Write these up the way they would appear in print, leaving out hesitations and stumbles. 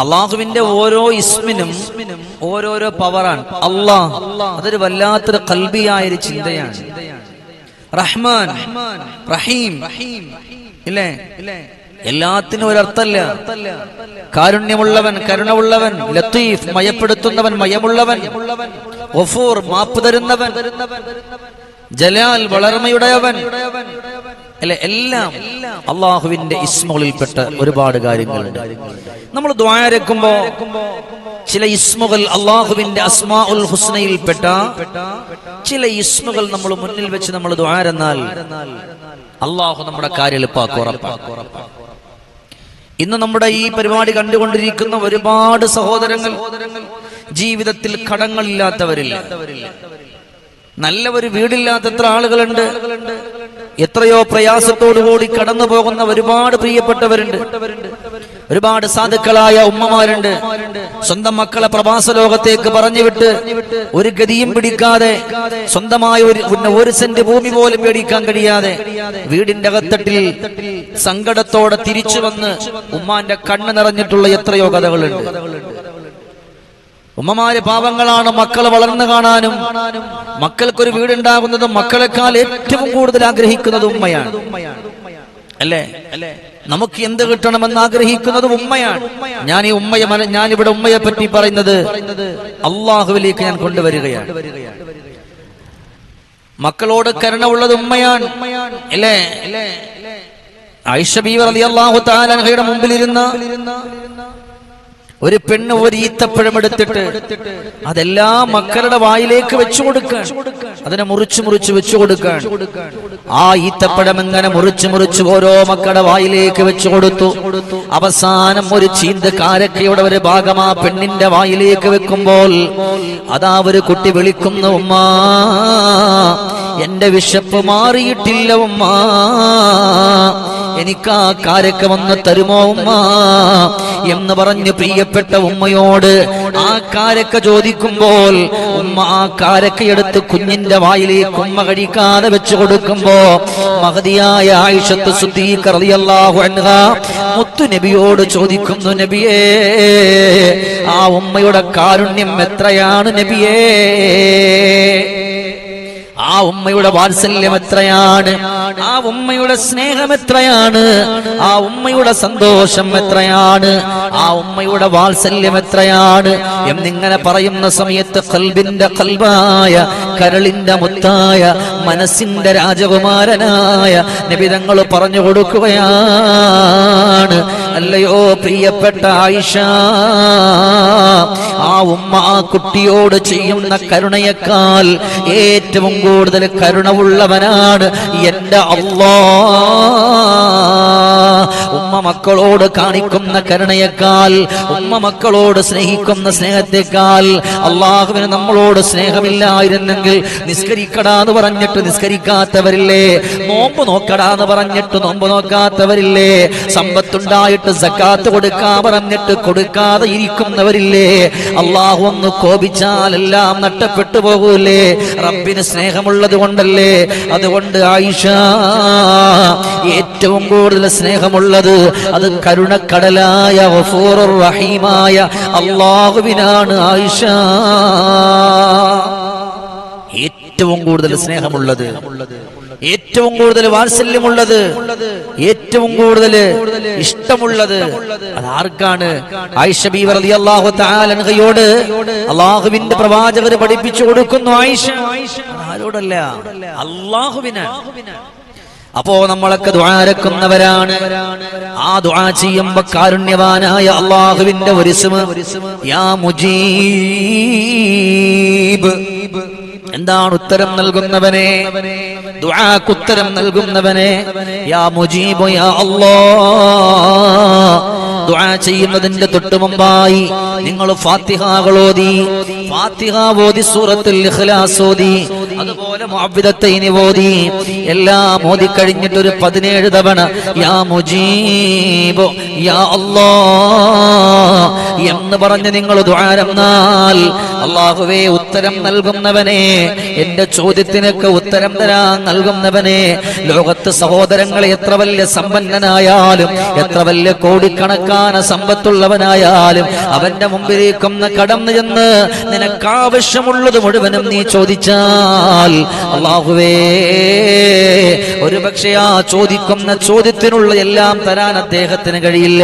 അള്ളാഹുവിന്റെ ഓരോ ഇസ്മിനും ഓരോരോ പവറാണ്. അള്ളാഹ് അതൊരു വല്ലാത്തൊരു ഖൽബിയായൊരു ചിന്തയാണ്. റഹ്മാൻ, റഹീം ഇല്ലേ, എല്ലാത്തിനും ഒരർത്ഥല്ല. കാരുണ്യമുള്ളവൻ, കരുണയുള്ളവൻ, ലത്തീഫ് മയപ്പെടുത്തുന്നവൻ, മയമുള്ളവൻ, ഗഫൂർ മാപ്പ് തരുന്നവൻ, ജലാൽ വളർമയുടയവൻ അല്ലെ. എല്ലാം അള്ളാഹുവിന്റെ ഇസ്മുകളിൽപ്പെട്ട ഒരുപാട് കാര്യങ്ങളുണ്ട്. നമ്മൾ ദുആരക്കുമ്പോ ചില ഇസ്മുകൾ അള്ളാഹുവിന്റെ അസ്മാഉൽ ഹുസ്നയിൽപ്പെട്ട ചില ഇസ്മുകൾ നമ്മൾ മുന്നിൽ വെച്ച് നമ്മൾ ദുആരെന്നാൽ അള്ളാഹു നമ്മുടെ കാര്യം എളുപ്പാക്കും. ഇന്ന് നമ്മുടെ ഈ പരിപാടി കണ്ടുകൊണ്ടിരിക്കുന്ന ഒരുപാട് സഹോദരങ്ങൾ ജീവിതത്തിൽ കടങ്ങളില്ലാത്തവരില്ല. നല്ല ഒരു വീടില്ലാത്ത എത്ര ആളുകളുണ്ട്. എത്രയോ പ്രയാസത്തോടുകൂടി കടന്നു പോകുന്ന ഒരുപാട് പ്രിയപ്പെട്ടവരുണ്ട്. ഒരുപാട് സാധുക്കളായ ഉമ്മമാരുണ്ട്. സ്വന്തം മക്കളെ പ്രവാസ ലോകത്തേക്ക് പറഞ്ഞുവിട്ട് ഒരു ഗതിയും പിടിക്കാതെ, സ്വന്തമായ ഒരു സെന്റ് ഭൂമി പോലും മേടിക്കാൻ കഴിയാതെ വീടിന്റെ അകത്തട്ടിൽ സങ്കടത്തോടെ തിരിച്ചു വന്ന് ഉമ്മാന്റെ കണ്ണ് നിറഞ്ഞിട്ടുള്ള എത്രയോ കഥകളുണ്ട്. ഉമ്മമാര് പാവങ്ങളാണ്. മക്കൾ വളർന്നു കാണാനും മക്കൾക്കൊരു വീടുണ്ടാകുന്നതും മക്കളെക്കാൾ ഏറ്റവും കൂടുതൽ ആഗ്രഹിക്കുന്നത് ഉമ്മയാണ് അല്ലേ. നമുക്ക് എന്ത് കിട്ടണമെന്ന് ആഗ്രഹിക്കുന്നത് ഉമ്മയാണ്. ഞാനിവിടെ ഉമ്മയെ പറ്റി പറയുന്നത് അള്ളാഹുവിലേക്ക് ഞാൻ കൊണ്ടുവരികയാണ്. മക്കളോട് കരുണ ഉള്ളത് ഉമ്മയാണ് അല്ലേ. ആയിഷ ബീവി റളിയല്ലാഹു തആല അൻഹയുടെ മുമ്പിലിരുന്ന ഒരു പെണ്ണ് ഒരു ഈത്തപ്പഴം എടുത്തിട്ട് അതെല്ലാ മക്കളുടെ വായിലേക്ക് വെച്ചു കൊടുക്കാൻ, അതിനെ മുറിച്ച് വെച്ചു കൊടുക്കാൻ. ആ ഈത്തപ്പഴം എങ്ങനെ മുറിച്ച് ഓരോ മക്കളുടെ വായിലേക്ക് വെച്ചു കൊടുത്തു. അവസാനം ഒരു ചീന്ത് കാരക്കയുടെ ഒരു ഭാഗം ആ പെണ്ണിന്റെ വായിലേക്ക് വെക്കുമ്പോൾ അതാ ഒരു കുട്ടി വിളിക്കുന്നു, ഉമ്മാ എന്റെ വിശപ്പ് മാറിയിട്ടില്ല ഉമ്മ, എനിക്ക് ആ കാരക്ക വന്ന് തരുമോ ഉമ്മ എന്ന് പറഞ്ഞ് പ്രിയപ്പെട്ട ഉമ്മയോട് ആ കാരക്ക ചോദിക്കുമ്പോൾ ഉമ്മ ആ കാരക്കയെടുത്ത് കുഞ്ഞിന്റെ വായിലേക്ക് ഉമ്മ കഴിക്കാതെ വെച്ചു കൊടുക്കുമ്പോ മഹദിയായ ആയിഷത്ത് സിദ്ദീഖ റളിയല്ലാഹു അൻഹ മുത്തു നബിയോട് ചോദിക്കുന്നു, നബിയേ ആ ഉമ്മയുടെ കാരുണ്യം എത്രയാണ് നബിയേ, ആ ഉമ്മയുടെ വാത്സല്യം എത്രയാണ്, ആ ഉമ്മയുടെ സ്നേഹം എത്രയാണ്, ആ ഉമ്മയുടെ സന്തോഷം എത്രയാണ്, ആ ഉമ്മയുടെ വാത്സല്യം എത്രയാണ് എന്നിങ്ങനെ പറയുന്ന സമയത്ത് ഖൽബിന്റെ ഖൽബായ, കരളിന്റെ മുത്തായ, മനസ്സിന്റെ രാജകുമാരനായ നബി തങ്ങൾ പറഞ്ഞു കൊടുക്കുകയാണ്, അല്ലയോ പ്രിയപ്പെട്ട ആയിഷ, ആ ഉമ്മ ആ കുട്ടിയോട് ചെയ്യുന്ന കരുണയേക്കാൾ ഏറ്റവും കൂടുതൽ കരുണ ഉള്ളവനാണ് എന്റെ അല്ലാഹ്. ഉമ്മ മക്കളോട് കാണിക്കുന്ന കരുണയേക്കാൾ, ഉമ്മ മക്കളോട് സ്നേഹിക്കുന്ന സ്നേഹത്തെക്കാൾ അള്ളാഹുവിന് നമ്മളോട് സ്നേഹമില്ലായിരുന്നെങ്കിൽ നിസ്കരിക്കടാന്ന് പറഞ്ഞിട്ട് നിസ്കരിക്കാത്തവരില്ലേ, നോമ്പ് നോക്കടാന്ന് പറഞ്ഞിട്ട് നോമ്പ് നോക്കാത്തവരില്ലേ, സമ്പത്തുണ്ടായിട്ട് സക്കാത്ത് കൊടുക്കാൻ പറഞ്ഞിട്ട് കൊടുക്കാതെ ഇരിക്കുന്നവരില്ലേ, അള്ളാഹു ഒന്ന് കോപിച്ചാൽ എല്ലാം നഷ്ടപ്പെട്ടു പോകൂലേ. റബ്ബിന് സ്നേഹമുള്ളത് കൊണ്ടല്ലേ. അതുകൊണ്ട് ആയിഷ ഏറ്റവും കൂടുതൽ സ്നേഹമുള്ളത് അത് കരുണക്കടലായ ഗഫൂറുർ റഹീമായ അല്ലാഹുവിനാണ്. ആയിഷ ഏറ്റവും കൂടുതൽ സ്നേഹമുള്ളത്, ഏറ്റവും കൂടുതൽ വാത്സല്യമുള്ളത്, ഏറ്റവും കൂടുതൽ ഇഷ്ടമുള്ളത് അതാർക്കാണ്? ആയിഷ ബീവി റളിയല്ലാഹു തആല അൻഹയോട് അല്ലാഹുവിന്റെ പ്രവാചകർ പഠിപ്പിച്ചു കൊടുക്കുന്നു. ആയിഷ ആരോടല്ല, അല്ലാഹുവിനാണ്. അപ്പോ നമ്മളൊക്കെ ദുആരക്കുന്നവരാണ്. ആ ദുആ ചെയ്യുമ്പോ കാരുണ്യവാനായ അല്ലാഹുവിന്റെ ഒരു ഇസ്മ യാ മുജീബ്, എന്താണ് ഉത്തരം നൽകുന്നവനെ, ദുആക്ക് ഉത്തരം നൽകുന്നവനെ. യാ മുജീബ് യാ അല്ലാഹ്. ദുആ ചെയ്യുന്നതിന്റെ തൊട്ടു മുമ്പായി നിങ്ങൾ ഫാത്തിഹകൾ ഓതി, ഫാത്തിഹ ഓതി സൂറത്തുൽ ഇഖ്ലാസ് ഓതി, അതുപോലെ മുഅവ്വിദത്തൈനി ഓതി, എല്ലാം ഓതി കഴിഞ്ഞിട്ട് ഒരു 17 തവണ യാ മുജീബ് യാ അല്ലാഹ് എന്ന് പറഞ്ഞ് നിങ്ങൾ ദുആരന്നാൽ അല്ലാഹുവേ ഉത്തരം നൽകുന്നവനെ, എന്റെ ചോദ്യത്തിനൊക്കെ ഉത്തരം തരാൻ നൽകുന്നവനെ, ലോകത്ത് സഹോദരങ്ങളെ എത്ര വലിയ സമ്പന്നനായാലും എത്ര വലിയ കോടിക്കണക്കാന സമ്പത്തുള്ളവനായാലും അവന്റെ മുമ്പിലേക്കൊന്ന് കടന്നു ചെന്ന് നിനക്കാവശ്യമുള്ളത് മുഴുവനും നീ ചോദിച്ചാൽ അല്ലാഹുവേ ഒരുപക്ഷെ ആ ചോദിക്കുന്ന ചോദ്യത്തിനുള്ള എല്ലാം തരാൻ അദ്ദേഹത്തിന് കഴിയില്ല.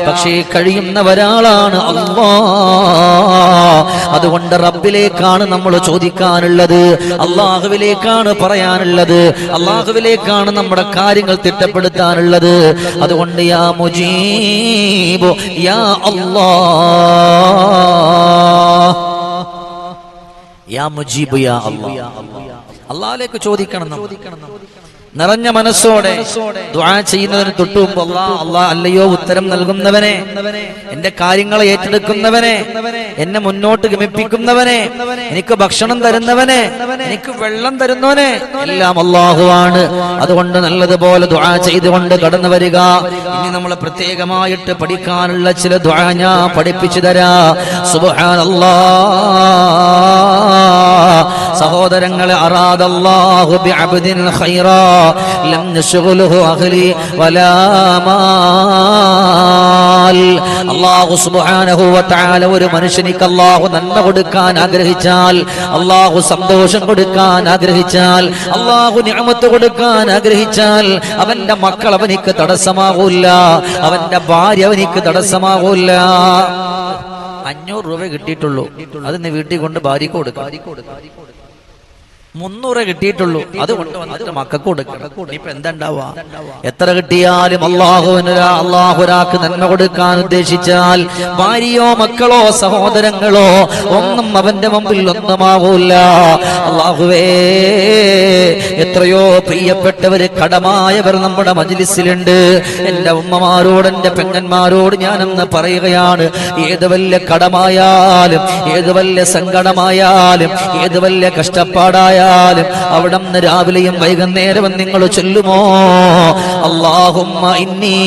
പക്ഷേ കഴിയുന്ന ഒരാളാണ് അല്ലാഹ്. അതുകൊണ്ട് റബ്ബിലേക്കാണ് നമ്മൾ ചോദിക്കാനുള്ളത്, അല്ലാഹുവിലേക്കാണ് പറയാനുള്ളത്, അല്ലാഹുവിലേക്കാണ് നമ്മുടെ കാര്യങ്ങൾ തിട്ടപ്പെടുത്താനുള്ളത്. അതുകൊണ്ട് യാ മുജീബ് യാ അല്ലാഹ്, യാ മുജീബ് യാ അല്ലാഹ്. അല്ലാഹുവിലേക്ക് ചോദിക്കണം. നിറഞ്ഞ മനസ്സോടെ ദുആ ചെയ്യുന്നതിന് തൊട്ടു മുമ്പ് അല്ലാഹ് അല്ലയോ ഉത്തരം നൽകുന്നവനെ, എന്റെ കാര്യങ്ങളെ ഏറ്റെടുക്കുന്നവനെ, എന്നെ മുന്നോട്ട് ഗമിപ്പിക്കുന്നവനെ, എനിക്ക് ഭക്ഷണം തരുന്നവനെ, എനിക്ക് വെള്ളം തരുന്നവനെ, എല്ലാം അല്ലാഹുവാണ്. അതുകൊണ്ട് നല്ലതുപോലെ ദുആ ചെയ്തുകൊണ്ട് കടന്നു വരിക. ഇനി നമ്മൾ പ്രത്യേകമായിട്ട് പഠിക്കാനുള്ള ചില ദുആ ഞാൻ പഠിപ്പിച്ചു തരാ. സുബ്ഹാനല്ലാഹ്. സഹോദരങ്ങളെ, അറാദല്ലാഹു ബിഅബ്ദിൻ ഖൈറാ ലം യശ്ഗുലുഹു അഹ്ലി വലാ മാൽ. അല്ലാഹു സുബ്ഹാനഹു വ തആല ഒരു മനുഷ്യനിക്ക് അല്ലാഹു നന്മ കൊടുക്കാൻ ആഗ്രഹിച്ചാൽ, അല്ലാഹു സന്തോഷം കൊടുക്കാൻ ആഗ്രഹിച്ചാൽ, അല്ലാഹു നിഅമത്ത് കൊടുക്കാൻ ആഗ്രഹിച്ചാൽ അവന്റെ മക്കൾ അവനിക്ക് തടസ്സമാകൂല, അവന്റെ ഭാര്യ അവനിക്ക് തടസ്സമാകൂല. 500 രൂപ കിട്ടിയിട്ടുള്ളൂ, അത് നീ വീട്ടിൽ കൊണ്ട് ഭാര്യക്ക് കൊടുക്കാം. 300 കിട്ടിയിട്ടുള്ളൂ, അത് കൊണ്ടുവന്നിട്ട് മക്കൾക്ക് കൊടുക്കണം. ഇപ്പൊ എന്താണ്ടാവുക? എത്ര കിട്ടിയാലും അല്ലാഹുരാക്ക് നന്മ കൊടുക്കാൻ ഉദ്ദേശിച്ചാൽ ഭാര്യയോ മക്കളോ സഹോദരങ്ങളോ ഒന്നും അവന്റെ മുമ്പിൽ ഒന്നുമാവൂല. അല്ലാഹുവേ, എത്രയോ പ്രിയപ്പെട്ടവര് കടമായവർ നമ്മുടെ മജ്ലിസിലുണ്ട്. എന്റെ ഉമ്മമാരോട് എന്റെ പെങ്ങന്മാരോട് ഞാനെന്ന് പറയുകയാണ്, ഏത് വലിയ കടമായാലും, ഏത് വലിയ സങ്കടമായാലും, ഏത് വലിയ കഷ്ടപ്പാടായാലും അവിടെ നിന്ന് രാവിലെയും വൈകുന്നേരവും നിങ്ങൾ ചൊല്ലുമോ, അല്ലാഹുമ്മ ഇന്നി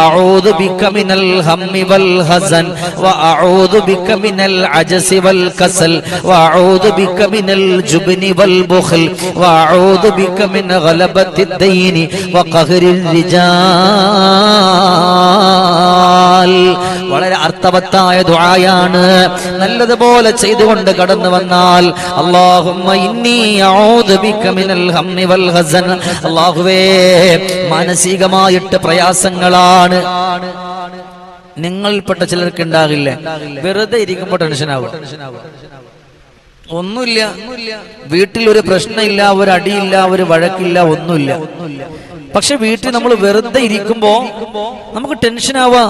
അഊദു ബിക മിനൽ ഹമ്മി വൽ ഹസൻ വ അഊദു ബിക മിനൽ അജ്സി വൽ കസൽ വ അഊദു ബിക മിനൽ ജുബ്നി വൽ ബുഖൽ വ അഊദു ബിക മിൻ ഗലബത്തി ദൈനി വ ഖഹ്റിൽ റിജാൽ. വളരെ അർത്ഥവത്തായ ദുആയാണ്. നല്ലതുപോലെ ചെയ്തുകൊണ്ട് കടന്നു വന്നാൽ അല്ലാഹുമ്മ ഇന്നി അഊദു ബിക മിനൽ ഹമ്മി വൽ ഹസൻ. അല്ലാഹുവേ, മാനസികമായിട്ട് പ്രയാസങ്ങളാണ്. നിങ്ങളിൽപ്പെട്ട ചിലർക്ക് ഉണ്ടാകില്ല, വെറുതെ ഇരിക്കുമ്പോൾ ടെൻഷനാവുക. ഒന്നുമില്ല, വീട്ടിൽ ഒരു പ്രശ്നമില്ല, ഒരു അടിയില്ല, ഒരു വഴക്കില്ല, ഒന്നുമില്ല. പക്ഷെ വീട്ടിൽ നമ്മൾ വെറുതെ ഇരിക്കുമ്പോ നമുക്ക് ടെൻഷൻ ആവാ.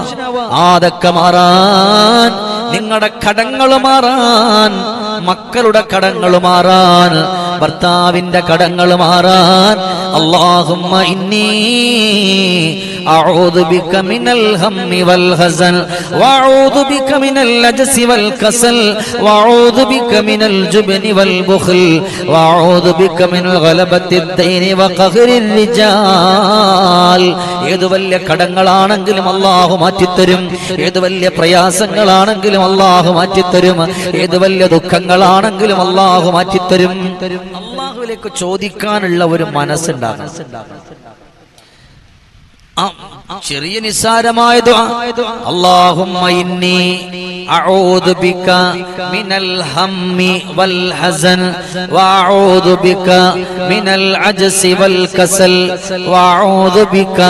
അതൊക്കെ മാറാൻ, നിങ്ങളുടെ കടങ്ങൾ മാറാൻ, മക്കളുടെ കടങ്ങൾ മാറാൻ, ഭർത്താവിന്റെ കടങ്ങൾ മാറാൻ അല്ലാഹുമ്മ ഇന്നി അഊദു ബിക മിനൽ ഹമ്മി വൽ ഹസൻ വഅഊദു ബിക മിനൽ അജ്സി വൽ കസൽ വഅഊദു ബിക മിനൽ ജുബ്നി വൽ ബുഖൽ വഅഊദു ബിക മിൻ ഗലബത്തി ദൈനി വ ഖഹ്റിൽ റിജാൽ. ഏത് വലിയ കടങ്ങളാണെങ്കിലും അല്ലാഹു മാറ്റിത്തരും, ഏത് വലിയ പ്രയാസങ്ങളാണെങ്കിലും അല്ലാഹു മാറ്റിത്തരും, ഏത് വലിയ ദുഃഖങ്ങളാണെങ്കിലും അല്ലാഹു മാറ്റിത്തരും. അല്ലാഹുവിലേക്ക് ചോദിക്കാനുള്ള ഒരു മനസ്സുണ്ടാകണം. ചെറിയ നിസ്സാരമായ ദുആ, അല്ലാഹുമ്മ ഇന്നി അഊദു ബിക മിനൽ ഹമ്മി വൽ ഹസൻ വഅഊദു ബിക മിനൽ അജ്സി വൽ കസൽ വഅഊദു ബിക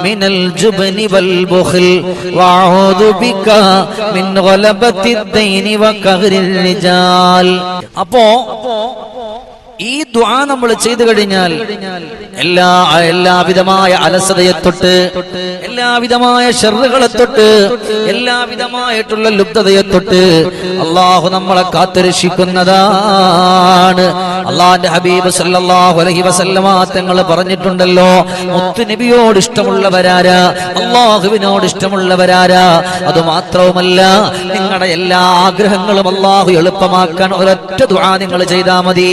മിനൽ ജുബ്നി വൽ ബുഖൽ വഅഊദു ബിക മിൻ ഗലബത്തി ദൈനി വ ഖഹ്റിൽ റിജാൽ. അപ്പോ ഈ ദുആ നമ്മൾ ചെയ്തു കഴിഞ്ഞാൽ എല്ലാവിധമായ അലസതയെ തൊട്ട്, എല്ലാവിധമായ ശർറുകളെ തൊട്ട്, എല്ലാവിധമായിട്ടുള്ള ലുബ്ധതയെ തൊട്ട് അല്ലാഹു നമ്മളെ കാത്തുരക്ഷിക്കുന്നതാണ്. അല്ലാഹുവിന്റെ ഹബീബ് സല്ലല്ലാഹു അലൈഹി വസല്ലമ തങ്ങൾ പറഞ്ഞിട്ടുണ്ടല്ലോ, മുത്തു നബിയോട് ഇഷ്ടമുള്ളവരാരാ, അല്ലാഹുവിനോട് ഇഷ്ടമുള്ളവരാരാ. അതുമാത്രവുമല്ല, നിങ്ങളുടെ എല്ലാ ആഗ്രഹങ്ങളും അല്ലാഹു എളുപ്പമാക്കാൻ ഒരൊറ്റ ദുആ നിങ്ങൾ ചെയ്താൽ മതി.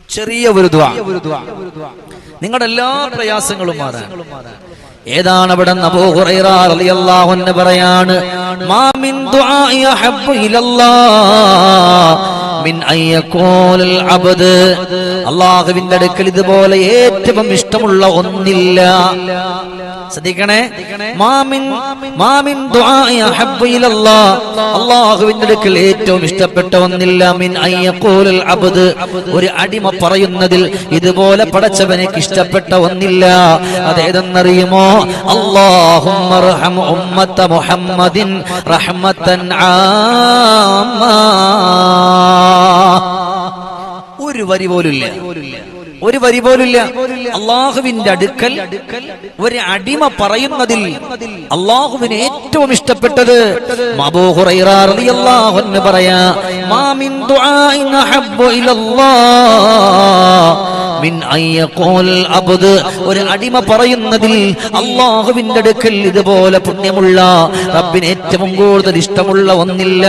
ചെറിയ ഒരു ദുആ, നിങ്ങളുടെ എല്ലാ പ്രയാസങ്ങളും മാറാൻ. ഏതാണ് അവിടെ അബൂ ഹുറൈറ റളിയല്ലാഹു അൻഹു പറയാണ്, മാ മിൻ ദുആഇ അഹബ്ബു ഇലല്ലാഹ് മിൻ അയ്യഖൂലൽ അബ്ദ്, അല്ലാഹുവിന്റെ അടുക്കൽ ഇതുപോലെ ഏറ്റവും ഇഷ്ടമുള്ള ഒന്നില്ല. ശ്രദ്ധിക്കണേ, മാമിൻ ദുആഇ അഹബ്ബു ഇലല്ലാഹ്, അല്ലാഹുവിന്റെ അടുക്കൽ ഏറ്റവും ഇഷ്ടപ്പെട്ട ഒന്നില്ല. മിൻ അയ്യഖൂലൽ അബ്ദ്, ഒരു അടിമ പറയുന്നതിൽ ഇതുപോലെ പടച്ചവനേക്ക് ഇഷ്ടപ്പെട്ട ഒന്നില്ല. അതേതെന്നറിയുമോ? അല്ലാഹുമ്മ അർഹം ഉമ്മത്ത മുഹമ്മദിൻ റഹ്മത്തൻ ആമ്മാ. ഒരു വരി പോലുമില്ല, ഒരു വരി പോലില്ല. അള്ളാഹുവിന്റെ അടുക്കൽ ഒരു അടിമ പറയുന്നതിൽ അള്ളാഹുവിന് ഏറ്റവും ഇഷ്ടപ്പെട്ടത് അബൂ ഹുറൈറ റളിയല്ലാഹു അൻഹു പറയാ, മാ മിൻ ദുആഇൻ അഹബ്ബു ഇലല്ലാഹ് മിൻ അയ്യഖൂൽ അബ്ദ്, ഒരു അടിമ പറയുന്നതിൽ അള്ളാഹുവിന്റെ അടുക്കൽ ഇതുപോലെ പുണ്യമുള്ള, റബ്ബിന് ഏറ്റവും കൂടുതൽ ഇഷ്ടമുള്ള ഒന്നില്ല.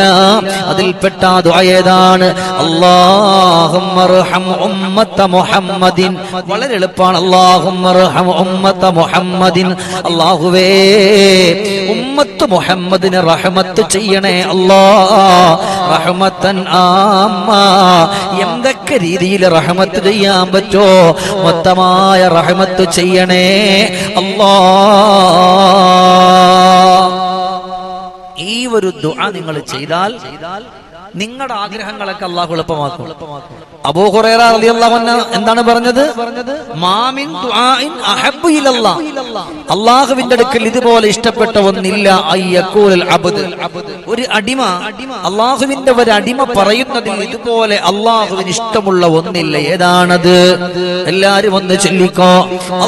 അതിൽപ്പെട്ട ദുആ ഏതാണ്? അല്ലാഹുമ്മ അർഹം ഉമ്മത്ത മുഹമ്മദിൻ. വളരെ എളുപ്പമാണ്. അല്ലാഹുമ്മ അർഹം ഉമ്മത്ത മുഹമ്മദിൻ, അല്ലാഹുവേ ഉമ്മത്ത് മുഹമ്മദിന് റഹ്മത്ത് ചെയ്യണേ അല്ലാഹ്. റഹ്മത്തൻ ആമ്മാ, എന്തൊക്കെ രീതിയിൽ റഹ്മത്ത് ചെയ്യാൻ പറ്റോ മൊത്തമായ റഹ്മത്ത് ചെയ്യണേ അല്ലാഹ്. ഈ ഒരു ദുആ നിങ്ങൾ ചെയ്താൽ നിങ്ങളുടെ ആഗ്രഹങ്ങളൊക്കെ അല്ലാഹു എളുപ്പമാക്കും. അബൂ ഹുറൈറ റളിയല്ലാഹു അൻഹു എന്താണ് പറഞ്ഞത്? മാമിൻ ദുആഇൻ അഹബ്ബു ഇലല്ലാഹ്, അല്ലാഹുവിന്റെ അടുക്കൽ ഇതുപോലെ ഇഷ്ടപ്പെട്ട ഒന്നില്ല. അയ്യഖൂൽ അബ്ദ്, ഒരു അടിമ, അല്ലാഹുവിന്റെ ഒരു അടിമ പറയുന്നതിൽ ഇതുപോലെ അല്ലാഹുവിന് ഇഷ്ടമുള്ള ഒന്നില്ല. ഏതാണത്? എല്ലാരും ഒന്ന് ചൊല്ലിക്കോ.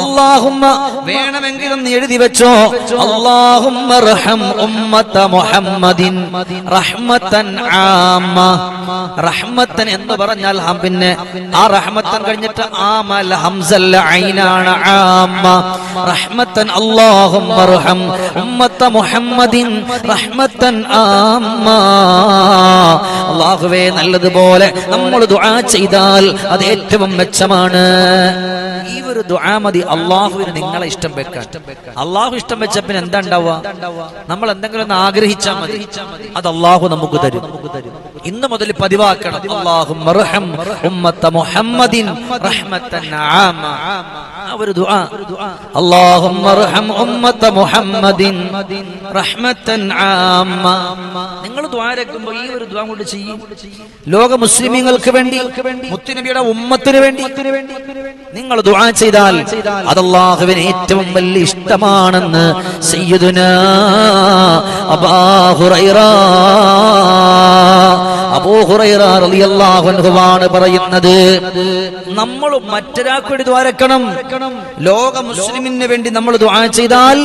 അല്ലാഹുമ്മ, വേണമെങ്കിൽ ഒന്ന് എഴുതി വെച്ചോ. അല്ലാഹുമ്മ അർഹം ഉമ്മത്ത മുഹമ്മദിൻ റഹ്മത്തൻ ആമ്മ. റഹ്മത്തൻ എന്ന് പറഞ്ഞാൽ പിന്നെ ആ റഹ്മത്തൻ കഴിഞ്ഞിട്ട് ആമൽ ഹംസല്ല ഐനാണ് ആമ്മ. റഹ്മത്തൻ അല്ലാഹുമ്മ അർഹം ഉമ്മത്ത മുഹമ്മദിൻ റഹ്മത്തൻ ആമ്മ. അല്ലാഹുവേ, നല്ലതുപോലെ നമ്മൾ ദുആ ചെയ്താൽ അത് ഏറ്റവും മെച്ചമാണ്. ഈ ഒരു ദുആ മതി അല്ലാഹുവിന് നിങ്ങളെ ഇഷ്ടം വെക്കാൻ. അല്ലാഹു ഇഷ്ടം വെച്ച പിന്നെ എന്താ ഉണ്ടാവുക? നമ്മൾ എന്തെങ്കിലും ഒന്ന് ആഗ്രഹിച്ചാൽ മതി, അത് അല്ലാഹു നമുക്ക് തരും. ഇന്ന് മുതൽ പതിവാക്കണം. അല്ലാഹുമ്മ അർഹം ഉമ്മത്ത മുഹമ്മദിൻ റഹ്മത്തൻ ആമ്മ. ഒരു ദുആ, അല്ലാഹുമ്മ അർഹം ഉമ്മത്ത മുഹമ്മദിൻ റഹ്മത്തൻ ആമ്മ. നിങ്ങൾ ദുആ രക്കുമ്പോൾ ഈ ഒരു ദുആ കൊണ്ട് ചെയ്യും. ലോക മുസ്ലിമീങ്ങൾക്ക് വേണ്ടി, മുത്തുനബിയുടെ ഉമ്മത്തിന് വേണ്ടി നിങ്ങൾ ദുആ ചെയ്താൽ അത് അല്ലാഹുവിന് ഏറ്റവും വലിയ ഇഷ്ടമാണെന്ന് സയ്യിദുനാ അബൂ ഹുറൈറ റളിയല്ലാഹു അൻഹു ആണ് പറയുന്നത്. നമ്മൾ മറ്റൊരാൾക്ക് വേണ്ടി ദുആ രക്കണം. ലോക മുസ്ലിമിന് വേണ്ടി നമ്മൾ ദുആ ചെയ്താൽ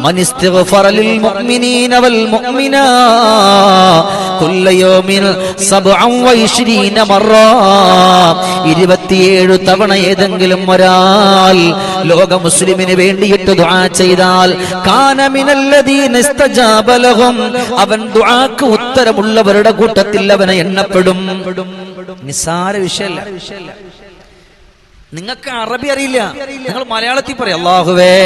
മനിസ്തിഗ്ഫറ ലിൽ മുഅ്മിനീന വൽ മുഅ്മിനാത്ത് കുല്ല യൗമിൻ 27 മറ, 27 തവണ ഏതെങ്കിലും ഒരാൾ ലോക മുസ്ലിമിന് വേണ്ടിയിട്ട് ദുആ ചെയ്താൽ കാന മിനല്ലദീന ഇസ്തജാബ ലഹും, അവൻ ദുആക്ക് ഉത്തരമുള്ളവരുടെ കൂട്ടത്തിൽ അവനെ എണ്ണപ്പെടും. നിസ്സാര വിഷയമല്ല. നിങ്ങൾക്ക് അറബി അറിയില്ല, നിങ്ങൾ മലയാളത്തിൽ പറയും അല്ലാഹുവേ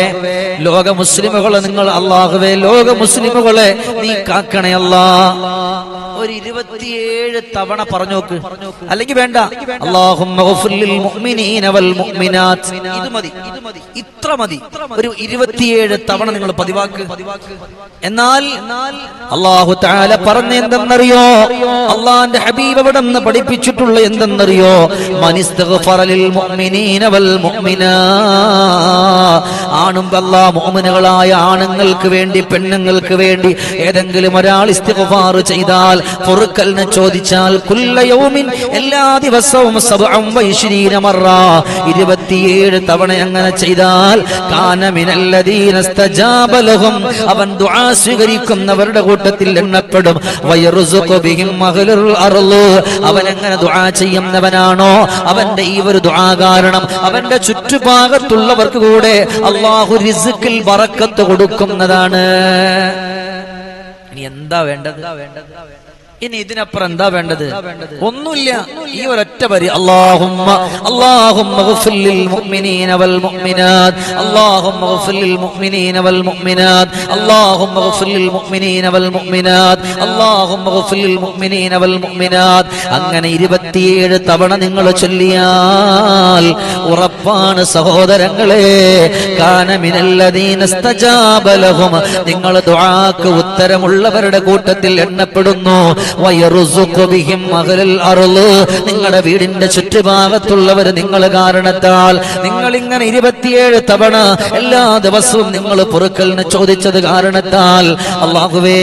ലോക മുസ്ലിമുകളെ നിങ്ങൾ, അല്ലാഹുവേ ലോക മുസ്ലിമുകളെ നീ കാക്കണേ അല്ലാ. ഒരു 27 തവണ പറഞ്ഞു നോക്ക്. അല്ലെങ്കിൽ വേണ്ട, അല്ലാഹുമ്മ ഗഫിർ ലിൽ മുഅ്മിനീന വൽ മുഅ്മിനാത്ത്, ഇത് മതി, ഇത്ര മതി. ഒരു 27 തവണ നിങ്ങൾ പതിവാക്ക്. എന്നാൽ അല്ലാഹു തആല പറഞ്ഞ എന്തെന്നറിയോ? അല്ലാഹുവിന്റെ ഹബീബ് അവിടെ നിന്ന് പഠിപ്പിച്ചിട്ടുള്ള എന്തെന്നറിയോ? മനിസ്തഗ്ഫറ ലിൽ മുഅ്മിനീന വൽ മുഅ്മിനാത്ത്, ആണും അല്ലാഹ് മുഅ്മിനുകളായ ആണുങ്ങൾക്ക് വേണ്ടി പെണ്ണുങ്ങൾക്ക് വേണ്ടി ഏതെങ്കിലും ഒരാൾ ഇസ്തിഗ്ഫാർ ചെയ്താൽ, പൊറുക്കലിനെ ചോദിച്ചാൽ, കുല്ല യൗമിൻ, എല്ലാ ദിവസവും 27 മറ, 27 തവണ അങ്ങനെ ചെയ്താൽ കാന മിനല്ലദീന ഇസ്തജാബ ലഹും, അവൻ ദുആ സ്വീകരിക്കുന്നവരുടെ കൂട്ടത്തിൽ എണ്ണപ്പെടും. വയർസുഖു ബിഹിം അഹ്ലുൽ അർള്, അവൻ എങ്ങനെ ദുആ ചെയ്യുന്നവനാണോ അവന്റെ ഈ ഒരു ദുആ കാരണം അവന്റെ ചുറ്റുഭാഗത്തുള്ളവർക്ക് കൂടെ അല്ലാഹു റിസ്ഖിൽ ബറക്കത്ത് കൊടുക്കുന്നതാണ്. ഇനി എന്താ വേണ്ടത്? ഇനി ഇതിനപ്പുറം എന്താ വേണ്ടത്? ഒന്നുമില്ല. ഈ ഒരൊറ്റ വരി അല്ലാഹുമ്മ ഗ്ഫിർ ലിൽ മുഅ്മിനീന വൽ മുഅ്മിനാത്ത് അല്ലാഹുമ്മ ഗ്ഫിർ ലിൽ മുഅ്മിനീന വൽ മുഅ്മിനാത്ത് അല്ലാഹുമ്മ ഗ്ഫിർ ലിൽ മുഅ്മിനീന വൽ മുഅ്മിനാത്ത് അല്ലാഹുമ്മ ഗ്ഫിർ ലിൽ മുഅ്മിനീന വൽ മുഅ്മിനാത്ത്. അങ്ങനെ 27 തവണ നിങ്ങൾ ചൊല്ലിയാൽ ഉറപ്പാണ് സഹോദരങ്ങളെ, കാന മിനല്ലദീന ഇസ്തജാബ ലഹും, നിങ്ങൾ ദുആക്ക് ഉത്തരമുള്ളവരുടെ കൂട്ടത്തിൽ എണ്ണപ്പെടുന്നു. വയറുസുഖു ബിഹിം അഹ്ലൽ അർള്, നിങ്ങളുടെ വീടിന്റെ ചുറ്റുഭാഗത്തുള്ളവർ നിങ്ങൾ കാരണത്താൽ നിങ്ങൾ ഇങ്ങനെ 27 തവണ എല്ലാ ദിവസവും നിങ്ങൾ പൊറുക്കലിന് ചോദിച്ചത് കാരണത്താൽ അല്ലാഹുവേ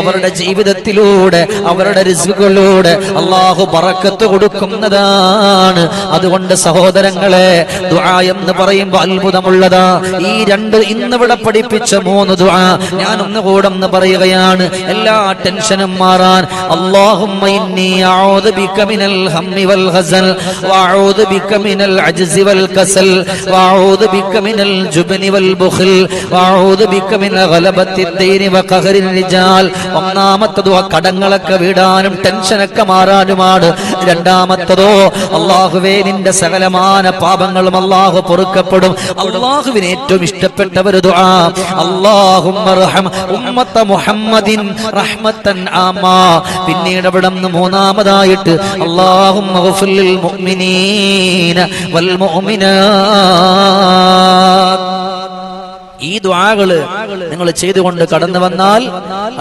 അവരുടെ ജീവിതത്തിലൂടെ അവരുടെ റിസ്ഖിലൂടെ അല്ലാഹു ബറക്കത്ത് കൊടുക്കുന്നതാണ്. അതുകൊണ്ട് സഹോദരങ്ങളെ, ദുആ എന്ന് പറയുമ്പോൾ അത്ഭുതമുള്ളതാ. ഈ രണ്ട് ഇന്നിവിടെ പഠിപ്പിച്ച 3 ദുആ ഞാൻ ഒന്നുകൂടെ പറയുകയാണ്, എല്ലാ ടെൻഷനും മാറാൻ. അല്ലാഹുമ്മ ഇന്നി അഊദു ബിക മിനൽ ഹമ്മി വൽ ഹസൻ വഅഊദു ബിക മിനൽ അജ്സി വൽ കസൽ വഅഊദു ബിക മിനൽ ജുബ്നി വൽ ബുഖൽ വഅഊദു ബിക മിൻ ഗലബത്തി ദൈനി വഖഹരി റിജാൽ. ഒന്നാമത്തതോ കടങ്ങളൊക്കെ വീടാനും ടെൻഷനൊക്കെ മാറാനുമാണ്. രണ്ടാമത്തതോ അല്ലാഹുവേ നിന്റെ സകലമാന പാപങ്ങളും അല്ലാഹു പൊറുക്കപ്പെടും. അല്ലാഹുവിന് ഏറ്റവും ഇഷ്ടപ്പെട്ട ഒരു ദുആ, അല്ലാഹുമ്മ റഹം ഉമ്മത്ത മുഹമ്മദിൻ റഹ്മത്തൻ ആമാ. പിന്നീട് അവിടെ നിന്ന് മൂന്നാമതായിട്ട് അല്ലാഹുമ്മ ഗ്ഫിർ ലിൽ മുഅ്മിനീന വൽ മുഅ്മിനാത്ത്. ഈ ദുആകള് നിങ്ങൾ ചെയ്തുകൊണ്ട് കടന്നു വന്നാൽ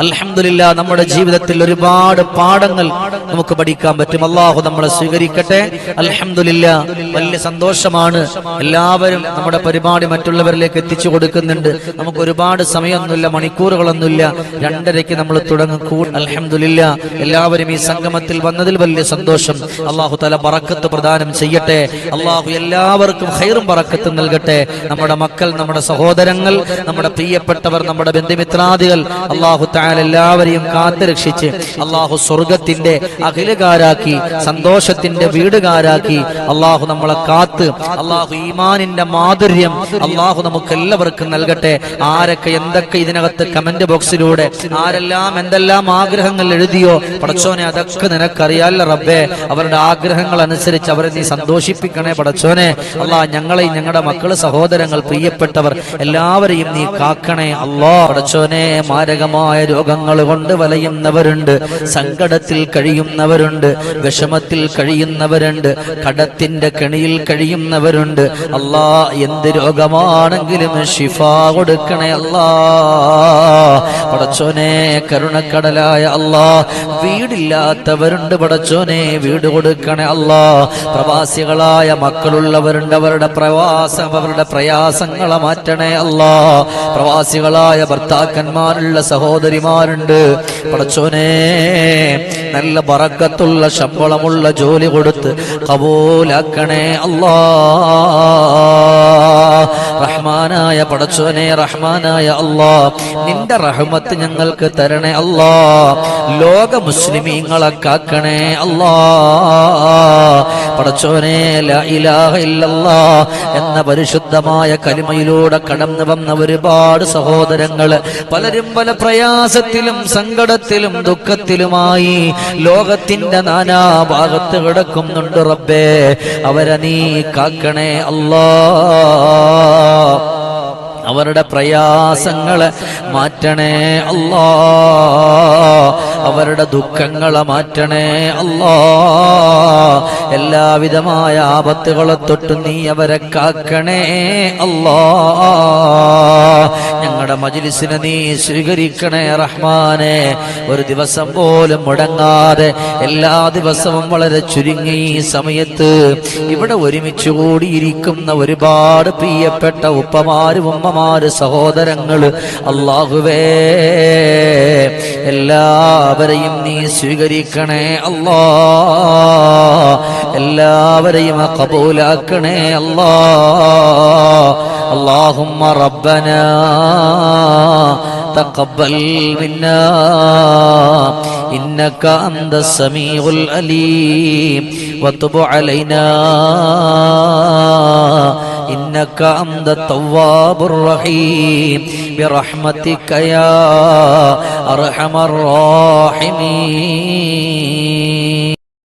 അൽഹംദുലില്ലാ നമ്മുടെ ജീവിതത്തിൽ ഒരുപാട് പാഠങ്ങൾ നമുക്ക് പഠിക്കാൻ പറ്റും. അല്ലാഹു നമ്മളെ സ്വീകരിക്കട്ടെ. അൽഹംദുലില്ലാ, വലിയ സന്തോഷമാണ്. എല്ലാവരും നമ്മുടെ പരിപാടി മറ്റുള്ളവരിലേക്ക് എത്തിച്ചു കൊടുക്കുന്നുണ്ട്. നമുക്ക് ഒരുപാട് സമയമൊന്നുമില്ല, മണിക്കൂറുകളൊന്നുമില്ല. 2:30 നമ്മൾ തുടങ്ങും. അൽഹംദുലില്ലാ, എല്ലാവരും ഈ സംഗമത്തിൽ വന്നതിൽ വലിയ സന്തോഷം. അല്ലാഹു തആല ബറക്കത്ത് പ്രദാനം ചെയ്യട്ടെ. അല്ലാഹു എല്ലാവർക്കും ഖൈറും ബറക്കത്തും നൽകട്ടെ. നമ്മുടെ മക്കൾ, നമ്മുടെ സഹോദരങ്ങൾ, നമ്മുടെ പ്രിയപ്പെട്ടവർ, നമ്മുടെ ബന്ധുമിത്രാദികൾ അല്ലാഹു തആല എല്ലാവരെയും കാത്തുരക്ഷിച്ച് അല്ലാഹു സ്വർഗത്തിന്റെ അഖിലകാരാക്കി സന്തോഷത്തിന്റെ വീടുകാരാക്കി അല്ലാഹു നമ്മളെ കാത്ത് അല്ലാഹു ഈമാനിന്റെ മാധുര്യം അല്ലാഹു നമുക്ക് എല്ലാവർക്കും നൽകട്ടെ. ആരൊക്കെ എന്തൊക്കെ ഇതിനകത്ത് കമന്റ് ബോക്സിലൂടെ ആരെല്ലാം എന്തെല്ലാം ആഗ്രഹങ്ങൾ എഴുതിയോ പടച്ചോനെ, അതൊക്കെ നിനക്കറിയാല്ല റബ്ബേ. അവരുടെ ആഗ്രഹങ്ങൾ അനുസരിച്ച് അവരെ നീ സന്തോഷിപ്പിക്കണേ പടച്ചോനെ. അല്ലാഹ് ഞങ്ങളെയും ഞങ്ങളുടെ മക്കള്, സഹോദരങ്ങൾ, പ്രിയപ്പെട്ടവർ എല്ലാവരെയും നീ കാക്കണേ അല്ലാ. പടച്ചോനെ, മാരകമായ രോഗങ്ങൾ കൊണ്ട് വലയുന്നവരുണ്ട്, സങ്കടത്തിൽ കഴിയുന്നവരുണ്ട്, വിഷമത്തിൽ കഴിയുന്നവരുണ്ട്, കടത്തിന്റെ കെണിയിൽ കഴിയുന്നവരുണ്ട്. അല്ലാ, എന്ത് രോഗമാണെങ്കിലും ശിഫ കൊടുക്കണേ അല്ലാ. പടച്ചോനെ, കരുണക്കടലായ അല്ലാ, വീടില്ലാത്തവരുണ്ട് പടച്ചോനെ, വീട് കൊടുക്കണേ അല്ലാ. പ്രവാസികളായ മക്കളുള്ളവരുണ്ട്, അവരുടെ പ്രയാസങ്ങളെ മാറ്റണേ അല്ലാ. പ്രവാസികളായ ഭർത്താക്കന്മാരുള്ള സഹോദരിമാരുണ്ട് പടച്ചോനെ, നല്ല ബറക്കത്തുള്ള ശമ്പളമുള്ള ജോലി കൊടുത്ത് കബൂലാക്കണേ അല്ലാ. റഹ്മാനായ പടച്ചോനെ, റഹ്മാനായ അല്ലാ, നിന്റെ റഹ്മത്ത് ഞങ്ങൾക്ക് തരണേ അല്ലാ. ലോക മുസ്ലിമീങ്ങളെ കാക്കണേ അല്ലാ. പടച്ചോനെ, ലാ ഇലാഹ ഇല്ലല്ലാഹ് എന്ന പരിശുദ്ധമായ കലിമയിലൂടെ കടന്നു വന്ന ഒരുപാട് സഹോദരങ്ങള്, പലരും പല പ്രയാസത്തിലും സങ്കടത്തിലും ദുഃഖത്തിലുമായി ലോകത്തിന്റെ നാനാഭാഗത്ത് കിടക്കുന്നുണ്ട് റബ്ബേ. അവരെ നീ കാക്കണേ അല്ലാ. അവരുടെ പ്രയാസങ്ങളെ മാറ്റണേ അല്ലാ. അവരുടെ ദുഃഖങ്ങളെ മാറ്റണേ അല്ലാ. എല്ലാവിധമായ ആപത്തുകളെ തൊട്ട് നീ അവരെ കാക്കണേ അല്ലാ. ഞങ്ങളുടെ മജ്‌ലിസിനെ നീ സ്വീകരിക്കണേ റഹ്മാനെ. ഒരു ദിവസം പോലും മുടങ്ങാതെ എല്ലാ ദിവസവും വളരെ ചുരുങ്ങി ഈ സമയത്ത് ഇവിടെ ഒരുമിച്ച് കൂടിയിരിക്കുന്ന ഒരുപാട് പ്രിയപ്പെട്ട ഉപ്പമാരും ഉമ്മമാര് സഹോദരങ്ങള്, അല്ലാഹുവേ, എല്ലാവരെയും നീ സ്വീകരിക്കണേ അല്ലാ. എല്ലാവരെയും ഖബൂലാക്കണേ അല്ലാ. اللهم ربنا تقبل منا إنك أنت السميع العليم وتب علينا إنك أنت التواب الرحيم برحمتك يا أرحم الراحمين.